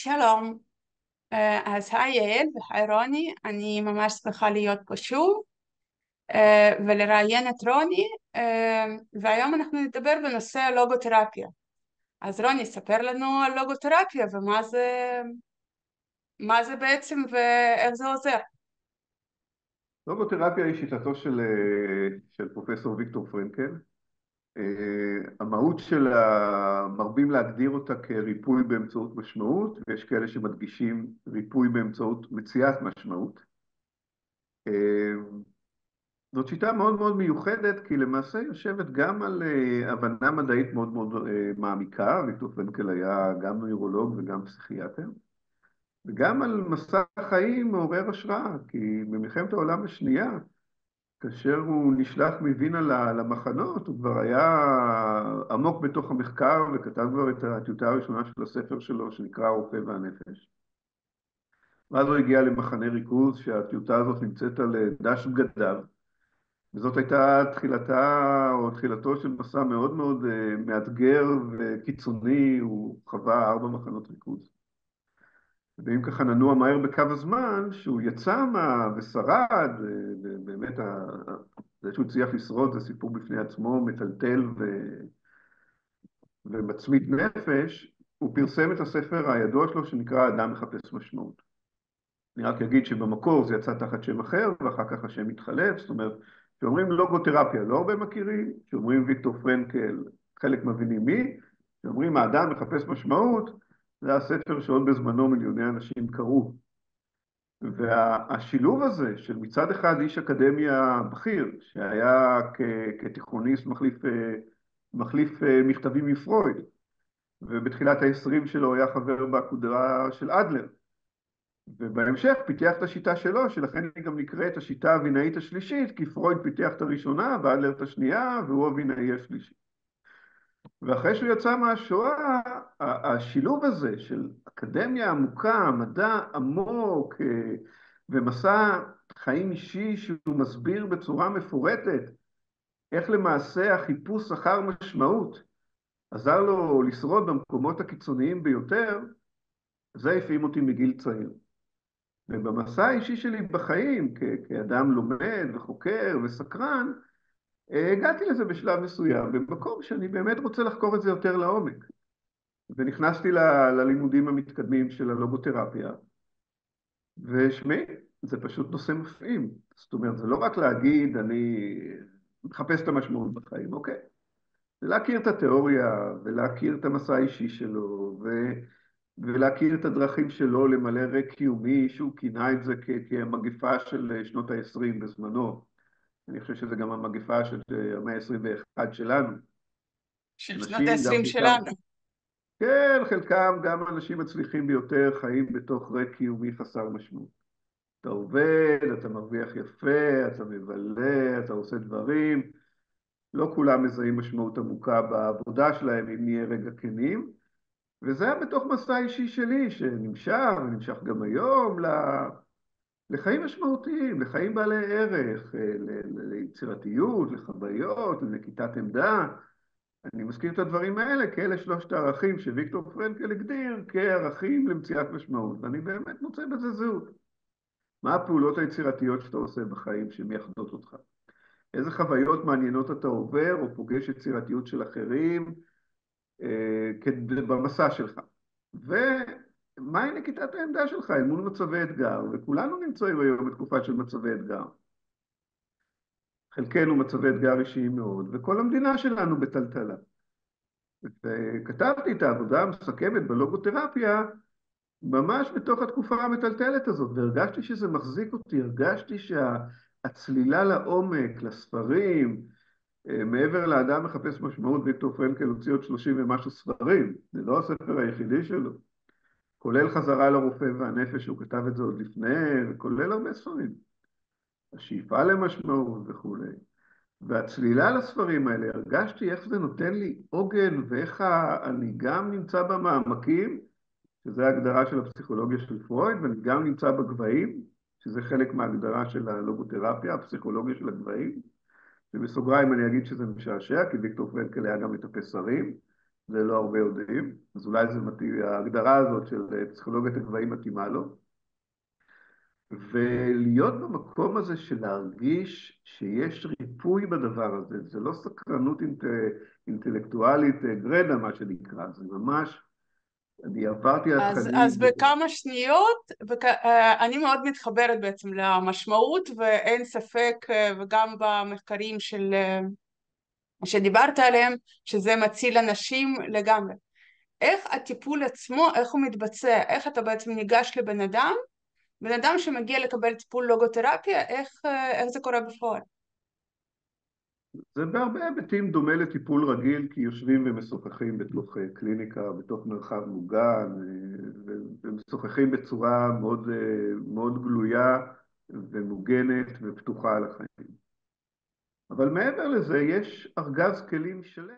שלום, אז היי יעל והי רוני, אני ממש שמחה להיות פה שוב ולראיין את רוני, והיום אנחנו נדבר בנושא הלוגותרפיה. אז רוני, ספר לנו על לוגותרפיה מה זה בעצם ואיך זה עוזר. לוגותרפיה היא שיטתו של פרופסור ויקטור פרנקל. המהות שלה, מרבים להגדיר אותה כריפוי באמצעות משמעות, ויש כאלה שמדגישים ריפוי באמצעות מציאת משמעות. זאת שיטה מאוד מאוד מיוחדת, כי למעשה יושבת גם על הבנה מדעית מאוד מאוד מעמיקה. ויקטור פרנקל היה גם נוירולוג וגם פסיכיאטר, וגם על מסע חיים מעורר השראה, כי במלחמת העולם השנייה, כאשר הוא נשלח מווינה למחנות, הוא כבר היה עמוק בתוך המחקר וכתב כבר את הטיוטה הראשונה של הספר שלו שנקרא הרופא והנפש. ואז הוא הגיע למחנה ריכוז שהטיוטה הזאת נמצאת על דש בגדיו, וזאת הייתה תחילתו של מסע מאוד מאוד מאתגר וקיצוני. הוא חווה 4 מחנות ריכוז. ואם ככה ננוע מהר בקו הזמן, שהוא יצא ושרד, ובאמת זה שהוא הצליח לשרוד זה סיפור בפני עצמו, מטלטל ומצמית נפש. הוא פרסם את הספר הידוע שלו שנקרא אדם מחפש משמעות. אני רק אגיד שבמקור זה יצא תחת שם אחר, ואחר כך השם התחלף. זאת אומרת, כשאומרים לוגותרפיה לא הרבה מכירים, כשאומרים ויקטור פרנקל חלק מבינים מי, כשאומרים האדם מחפש משמעות, זה הספר שעוד בזמנו מיליוני אנשים קראו. והשילוב הזה של מצד אחד איש אקדמיה בכיר, שהיה כתיכוניסט מחליף מכתבים מפרויד, ובתחילת ה-20 שלו היה חבר בעקודה של אדלר, ובהמשך פיתח את השיטה שלו, שלכן היא גם נקראת השיטה הווינאית השלישית, כי פרויד פיתח את הראשונה ואדלר את השנייה, והוא הווינאי השלישי. ואחרי שהוא יצא מהשואה, השילוב הזה של אקדמיה עמוקה, מדע עמוק ומסע חיים אישי שהוא מסביר בצורה מפורטת איך למעשה החיפוש אחר משמעות עזר לו לשרוד במקומות הקיצוניים ביותר, זה הפעים אותי מגיל צעיר. ובמסע האישי שלי בחיים, כאדם לומד וחוקר וסקרן, הגעתי לזה בשלב מסוים, במקום שאני באמת רוצה לחקור את זה יותר לעומק. ונכנסתי ללימודים המתקדמים של הלוגותרפיה, ושמי, זה פשוט נושא מפעים. זאת אומרת, זה לא רק להגיד, אני מחפש את המשמעות בחיים, אוקיי? זה להכיר את התיאוריה, ולהכיר את המסע האישי שלו, ולהכיר את הדרכים שלו למלא ריק קיומי, שהוא כינה את זה כמגפה של שנות ה-20 בזמנו. אני חושב שזה גם המגפה של המאה ה-21 שלנו. של שנות אנשים, גם ה-20 חלקם, שלנו. כן, חלקם גם אנשים מצליחים ביותר חיים בתוך ריק קיומי חסר משמעות. אתה עובד, אתה מרוויח יפה, אתה מבלה, אתה עושה דברים. לא כולם מזהים משמעות עמוקה בעבודה שלהם, אם נהיה רגע כנים. וזה היה בתוך מסע אישי שלי, שנמשך, ונמשך גם היום, לחיים משמעותיים, לחיים בעלי ערך, ליצירתיות, לחוויות, לנקיטת עמדה. אני מזכיר את הדברים האלה כאלה 3 הערכים שוויקטור פרנקל הגדיר כערכים למציאת משמעות, ואני באמת מוצא בזה זהות. מה הפעולות היצירתיות שאתה עושה בחיים שמייחדות אותך? איזה חוויות מעניינות אתה עובר או פוגש יצירתיות של אחרים במסע שלך? ומהי נקיטת העמדה שלך אל מול מצבי אתגר? וכולנו נמצאים היום בתקופה של מצבי אתגר. חלקנו מצבי אתגר אישיים מאוד, וכל המדינה שלנו בטלטלה. וכתבתי את העבודה המסכמת בלוגותרפיה ממש בתוך התקופה המטלטלת הזאת, והרגשתי שזה מחזיק אותי, הרגשתי שהצלילה לעומק, לספרים, מעבר לאדם מחפש משמעות, ויקטור פרנקל הוציא עוד 30 ומשהו ספרים, זה לא הספר היחידי שלו, כולל חזרה לרופא והנפש, הוא כתב את זה עוד לפני, וכולל הרבה ספרים, השאיפה למשמעות וכו'. והצלילה לספרים האלה, הרגשתי איך זה נותן לי עוגן, ואיך אני גם נמצא במעמקים, שזה ההגדרה של הפסיכולוגיה של פרויד, ואני גם נמצא בגבהים, שזה חלק מההגדרה של הלוגותרפיה, הפסיכולוגיה של הגבהים, ובסוגריים אני אגיד שזה משעשע, כי ויקטור פרנקל היה גם מטפס הרים, זה לא הרבה יודעים, אז אולי זה מתאים, ההגדרה הזאת של פסיכולוגיית הגבהים מתאימה לו. ולהיות במקום הזה של להרגיש שיש ריפוי בדבר הזה, זה לא סקרנות אינטלקטואלית גרדה, מה שנקרא, זה ממש, אני עברתי על אז תכנים, בכמה שניות, אני מאוד מתחברת בעצם למשמעות, ואין ספק, וגם במחקרים שדיברת עליהם, שזה מציל אנשים לגמרי. איך הטיפול עצמו, איך הוא מתבצע, איך אתה בעצם ניגש לבן אדם, בן אדם שמגיע לקבל טיפול לוגותרפיה, איך זה קורה בפועל? זה בהרבה היבטים דומה לטיפול רגיל, כי יושבים ומשוחחים בתוך קליניקה, בתוך מרחב מוגן, ומשוחחים בצורה מאוד, מאוד גלויה ומוגנת ופתוחה על החיים. אבל מעבר לזה יש ארגז כלים שלם.